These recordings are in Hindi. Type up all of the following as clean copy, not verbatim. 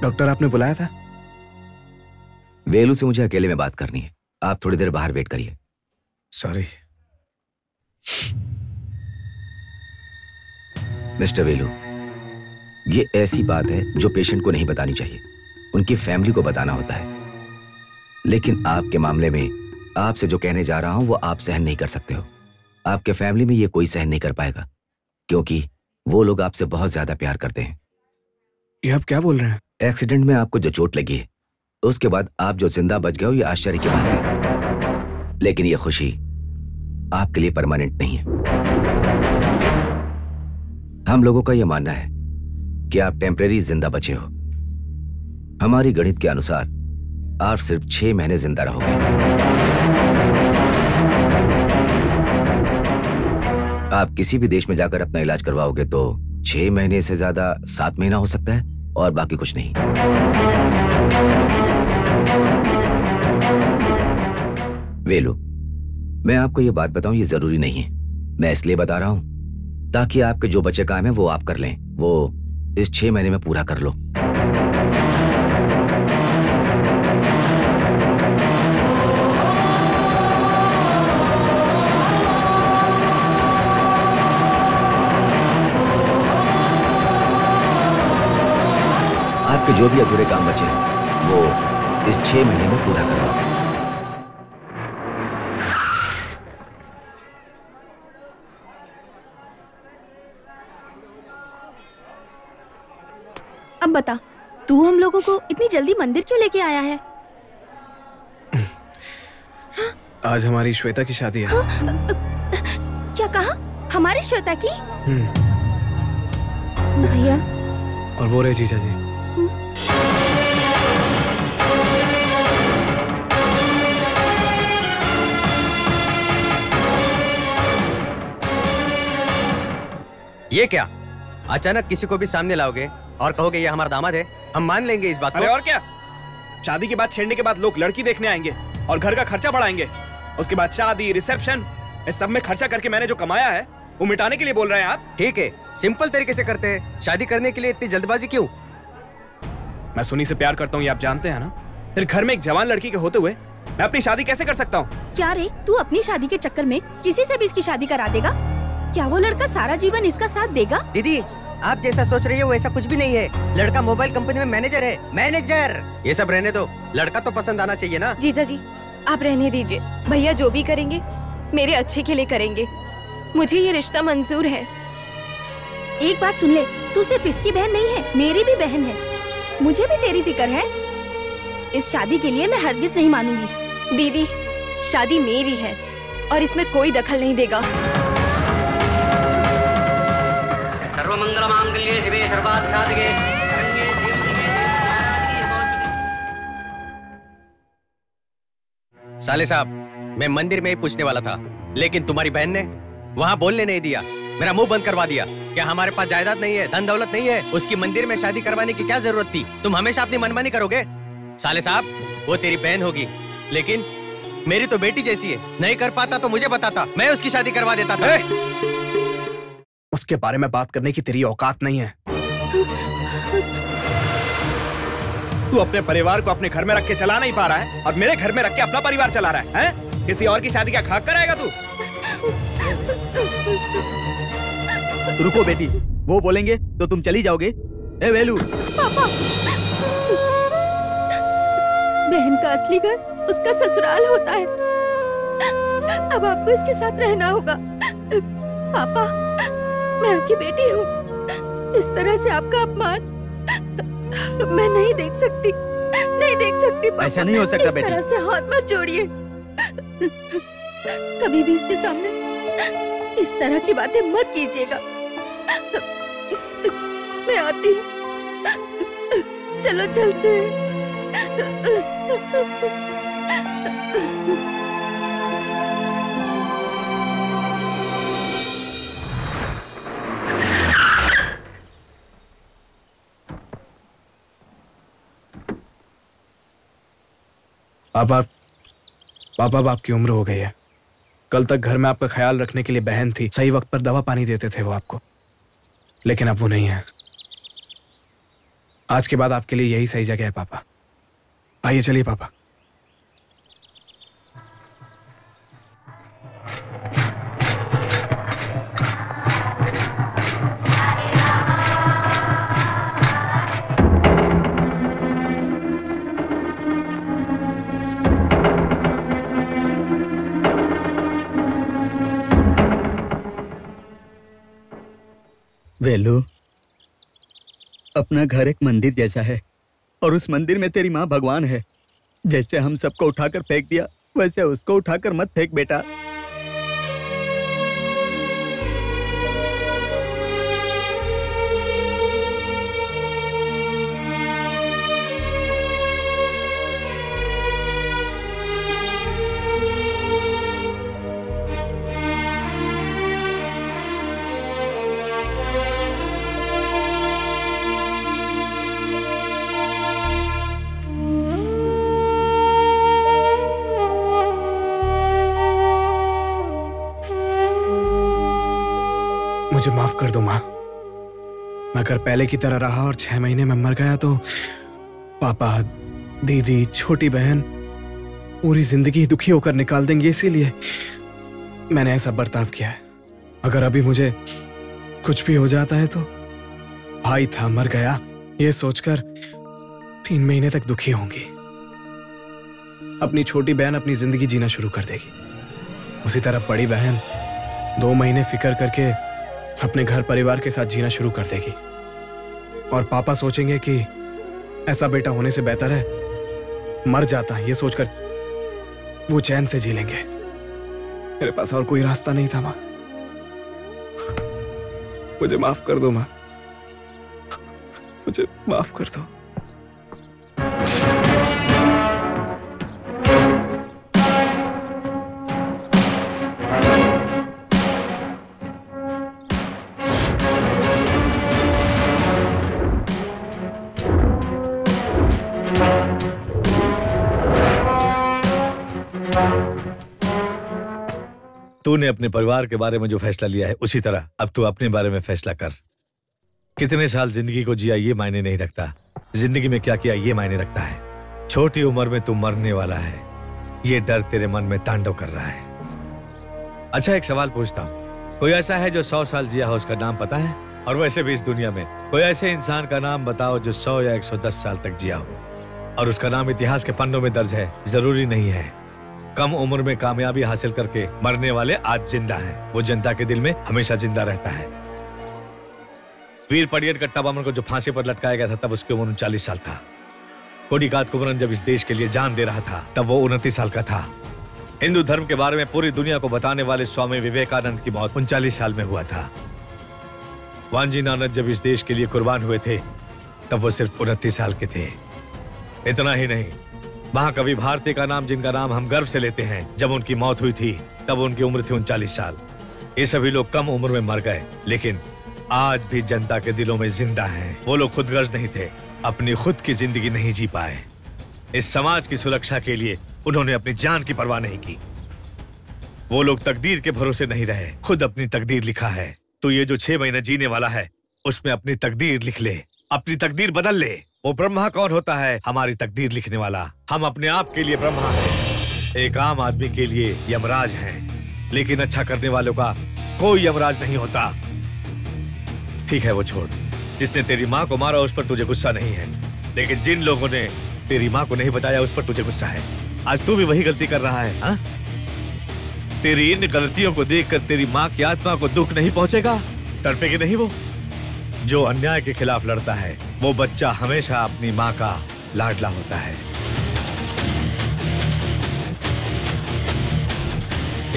डॉक्टर आपने बुलाया था? वेलू से मुझे अकेले में बात करनी है, आप थोड़ी देर बाहर वेट करिए। सॉरी। मिस्टर वेलू, ये ऐसी बात है जो पेशेंट को नहीं बतानी चाहिए, उनकी फैमिली को बताना होता है। लेकिन आपके मामले में आपसे जो कहने जा रहा हूं वो आप सहन नहीं कर सकते हो। आपके फैमिली में ये कोई सहन नहीं कर पाएगा, क्योंकि वो लोग आपसे बहुत ज्यादा प्यार करते हैं। ये आप क्या बोल रहे हैं? एक्सीडेंट में आपको जो चोट लगी है, उसके बाद आप जो जिंदा बच गए हो, ये आश्चर्य की बात है। लेकिन ये खुशी आपके लिए परमानेंट नहीं है। हम लोगों का यह मानना है कि आप टेम्परेरी जिंदा बचे हो। हमारी गणित के अनुसार आप सिर्फ 6 महीने जिंदा रहोगे। आप किसी भी देश में जाकर अपना इलाज करवाओगे तो 6 महीने से ज्यादा 7 महीना हो सकता है, और बाकी कुछ नहीं। वेलू, मैं आपको ये बात बताऊं, ये जरूरी नहीं है। मैं इसलिए बता रहा हूं ताकि आपके जो बचे काम है वो आप कर लें, वो इस 6 महीने में पूरा कर लो। आपके जो भी अधूरे काम बचे हैं वो इस 6 महीने में पूरा कर लो। अब बता, तू हम लोगों को इतनी जल्दी मंदिर क्यों लेके आया है? आज हमारी श्वेता की शादी है। क्या कहा? हमारी श्वेता की? भैया। और वो रहे जीजा जी। ये क्या? अचानक किसी को भी सामने लाओगे और कहोगे ये हमारा दामाद है? हम मान लेंगे इस बात को। अरे और क्या, शादी के बाद छेड़ने के बाद लोग लड़की देखने आएंगे और घर का खर्चा बढ़ाएंगे। उसके बाद शादी, रिसेप्शन, इस सब में खर्चा करके मैंने जो कमाया है वो मिटाने के लिए बोल रहे हैं आप? ठीक है, सिंपल तरीके से करते हैं। शादी करने के लिए इतनी जल्दबाजी क्यों? मैं सुनी से प्यार करता हूँ, ये आप जानते हैं ना। फिर घर में एक जवान लड़की के होते हुए मैं अपनी शादी कैसे कर सकता हूँ? क्या रे, तू अपनी शादी के चक्कर में किसी से भी इसकी शादी करा देगा? क्या वो लड़का सारा जीवन इसका साथ देगा? दीदी, आप जैसा सोच रही हो वैसा कुछ भी नहीं है। लड़का मोबाइल कंपनी में मैनेजर है। मैनेजर! ये सब रहने दो, लड़का तो पसंद आना चाहिए ना। जीजा जी, आप रहने दीजिए। भैया जो भी करेंगे मेरे अच्छे के लिए करेंगे। मुझे ये रिश्ता मंजूर है। एक बात सुन ले, तू सिर्फ इसकी बहन नहीं है, मेरी भी बहन है। मुझे भी तेरी फिक्र है। इस शादी के लिए मैं हरगिज नहीं मानूंगी। दीदी, शादी मेरी है और इसमें कोई दखल नहीं देगा। सर्वमंगल मांगल्ये शिवे सर्वार्थ साधके। साले साहब, मैं मंदिर में ही पूछने वाला था, लेकिन तुम्हारी बहन ने वहाँ बोलने नहीं दिया, मेरा मुंह बंद करवा दिया। क्या हमारे पास जायदाद नहीं है, धन दौलत नहीं है? उसकी मंदिर में शादी करवाने की क्या जरूरत थी? तुम हमेशा अपनी मनमानी करोगे। साले साहब, वो तेरी बहन होगी, लेकिन मेरी तो बेटी जैसी है। नहीं कर पाता तो मुझे बताता, मैं उसकी शादी करवा देता था। उसके बारे में बात करने की तेरी औकात नहीं है। तू अपने परिवार को अपने घर में रख के चला नहीं पा रहा है और मेरे घर में रख के अपना परिवार चला रहा है, हैं? किसी और की शादी क्या खाक कराएगा तू? रुको बेटी, वो बोलेंगे तो तुम चली जाओगे? ए वेलू। पापा, बहन का असली घर उसका ससुराल होता है। अब आपको इसके साथ रहना होगा। पापा, मैं आपकी बेटी हूँ। इस तरह से आपका अपमान मैं नहीं देख सकती, नहीं देख सकती। पापा, ऐसा नहीं हो सकता बेटी। इस तरह से हाथ मत जोड़िए। कभी भी इसके सामने इस तरह की बातें मत कीजिएगा। मैं आती हूँ। चलो चलते हैं। पापा, अब आपकी उम्र हो गई है। कल तक घर में आपका ख्याल रखने के लिए बहन थी, सही वक्त पर दवा पानी देते थे वो आपको, लेकिन अब वो नहीं है। आज के बाद आपके लिए यही सही जगह है पापा। आइए चलिए पापा। वेलू, अपना घर एक मंदिर जैसा है और उस मंदिर में तेरी माँ भगवान है। जैसे हम सबको उठाकर फेंक दिया वैसे उसको उठाकर मत फेंक बेटा। मुझे माफ कर दो माँ। मैं अगर पहले की तरह रहा और 6 महीने में मर गया तो पापा, दीदी, छोटी बहन पूरी जिंदगी दुखी होकर निकाल देंगे, इसीलिए मैंने ऐसा बर्ताव किया है। अगर अभी मुझे कुछ भी हो जाता है तो भाई था मर गया ये सोचकर 3 महीने तक दुखी होंगी। अपनी छोटी बहन अपनी जिंदगी जीना शुरू कर देगी, उसी तरह बड़ी बहन 2 महीने फिक्र करके अपने घर परिवार के साथ जीना शुरू कर देगी। और पापा सोचेंगे कि ऐसा बेटा होने से बेहतर है मर जाता, ये सोचकर वो चैन से जी लेंगे। मेरे पास और कोई रास्ता नहीं था माँ। मुझे माफ कर दो माँ, मुझे माफ कर दो। तूने अपने परिवार के बारे में जो फैसला लिया है उसी तरह अब तू अपने बारे में फैसला कर। कितने साल जिंदगी को जिया ये मायने नहीं रखता, जिंदगी में क्या किया ये मायने रखता है। छोटी उम्र में तू मरने वाला है, ये डर तेरे मन में तांडव कर रहा है। अच्छा एक सवाल पूछता हूँ, कोई ऐसा है जो 100 साल जिया हो, उसका नाम पता है? और वैसे भी इस दुनिया में कोई ऐसे इंसान का नाम बताओ जो 100 या 110 साल तक जिया हो और उसका नाम इतिहास के पन्नों में दर्ज है। जरूरी नहीं है। कम उम्र में कामयाबी हासिल करके मरने वाले आज जिंदा हैं, वो जनता के दिल में हमेशा जिंदा रहता है। वीर पडियर कट्टा बामन को जो फांसी पर लटकाया गया था तब उसकी उम्र 39 साल था। कोडिकात कुमरन जब इस देश के लिए जान दे रहा था तब वो 29 साल का था। हिंदू धर्म के बारे में पूरी दुनिया को बताने वाले स्वामी विवेकानंद की मौत 39 साल में हुआ था। वांजी नानक जब इस देश के लिए कुर्बान हुए थे तब वो सिर्फ 29 साल के थे। इतना ही नहीं, महाकवि भारती का नाम, जिनका नाम हम गर्व से लेते हैं, जब उनकी मौत हुई थी तब उनकी उम्र थी 39 साल। ये सभी लोग कम उम्र में मर गए लेकिन आज भी जनता के दिलों में जिंदा हैं। वो लोग खुदगर्ज नहीं थे, अपनी खुद की जिंदगी नहीं जी पाए। इस समाज की सुरक्षा के लिए उन्होंने अपनी जान की परवाह नहीं की। वो लोग तकदीर के भरोसे नहीं रहे, खुद अपनी तकदीर लिखा है। तो ये जो 6 महीने जीने वाला है उसमें अपनी तकदीर लिख ले, अपनी तकदीर बदल ले। वो ब्रह्मा कौन होता है? हमारी तकदीर लिखने वाला। हम अपने आप के लिए ब्रह्मा हैं, एक आम आदमी के लिए यमराज हैं, लेकिन अच्छा करने वालों का कोई यमराज नहीं होता। ठीक है वो छोड़, जिसने तेरी माँ को मारा उस पर तुझे गुस्सा नहीं है, लेकिन जिन लोगों ने तेरी माँ को नहीं बताया उस पर तुझे गुस्सा है। आज तू भी वही गलती कर रहा है। हा? तेरी इन गलतियों को देखकर तेरी माँ की आत्मा को दुख नहीं पहुंचेगा? तड़पेगी नहीं वो? जो अन्याय के खिलाफ लड़ता है वो बच्चा हमेशा अपनी माँ का लाडला होता है।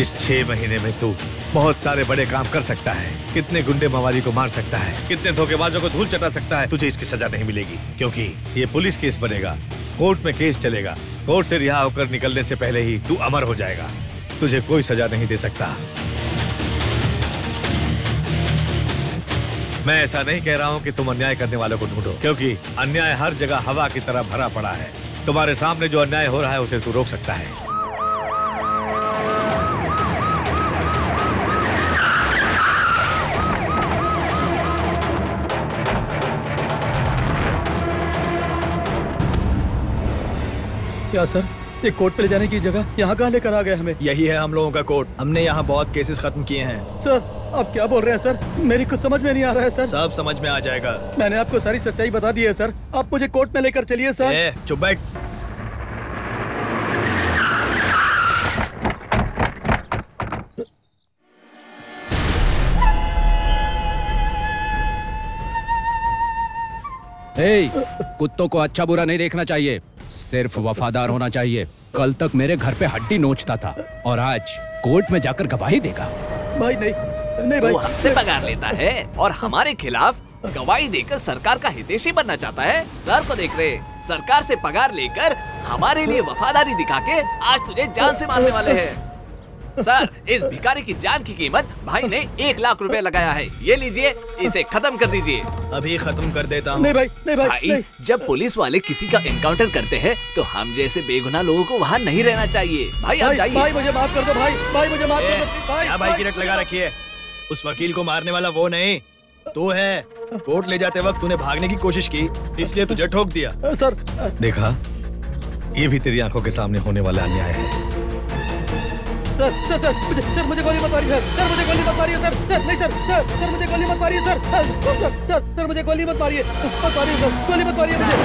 इस 6 महीने में तू बहुत सारे बड़े काम कर सकता है, कितने गुंडे मवाली को मार सकता है, कितने धोखेबाजों को धूल चटा सकता है। तुझे इसकी सजा नहीं मिलेगी क्योंकि ये पुलिस केस बनेगा, कोर्ट में केस चलेगा। कोर्ट से रिहा होकर निकलने से पहले ही तू अमर हो जाएगा। तुझे कोई सजा नहीं दे सकता। मैं ऐसा नहीं कह रहा हूं कि तुम अन्याय करने वालों को ढूंढो, क्योंकि अन्याय हर जगह हवा की तरह भरा पड़ा है। तुम्हारे सामने जो अन्याय हो रहा है उसे तू रोक सकता है। क्या सर, ये कोर्ट पे ले जाने की जगह यहाँ कहाँ लेकर आ गए हमें? यही है हम लोगों का कोर्ट। हमने यहाँ बहुत केसेस खत्म किए हैं। सर आप क्या बोल रहे हैं सर? मेरी कुछ समझ में नहीं आ रहा है सर। सब समझ में आ जाएगा। मैंने आपको सारी सच्चाई बता दी है सर, आप मुझे कोर्ट में लेकर चलिए सर। चुप बैठ। कुत्तों को अच्छा बुरा नहीं देखना चाहिए, सिर्फ वफादार होना चाहिए। कल तक मेरे घर पे हड्डी नोचता था और आज कोर्ट में जाकर गवाही देगा। भाई नहीं भाई, वो हमसे पगार लेता है और हमारे खिलाफ गवाही देकर सरकार का हितैषी बनना चाहता है। सर को देख रहे, सरकार से पगार लेकर हमारे लिए वफादारी दिखा के आज तुझे जान से मारने वाले हैं। सर, इस भिखारी की जान की कीमत भाई ने 1 लाख रुपए लगाया है। ये लीजिए, इसे खत्म कर दीजिए। अभी खत्म कर देता हूँ। नहीं भाई, भाई जब पुलिस वाले किसी का एनकाउंटर करते हैं तो हम जैसे बेगुनाह लोगों को वहाँ नहीं रहना चाहिए। भाई आप जाइए। भाई मुझे माफ कर दो भाई मुझे माफ कर दो भाई। क्या भाई की रट लगा रखी है? उस वकील को मारने वाला वो नहीं, तू है। कोर्ट ले जाते वक्त तूने भागने की कोशिश की, इसलिए तुझे ठोक दिया। सर देखा, ये भी तेरी आंखों के सामने होने वाला अन्याय है। सर मुझे गोली मत मारिए सर, मुझे गोली मत मारिए सर, नहीं सर मुझे गोली मत मारिए सर, सर मुझे गोली मत मारिए, सर गोली मत मारिए मुझे।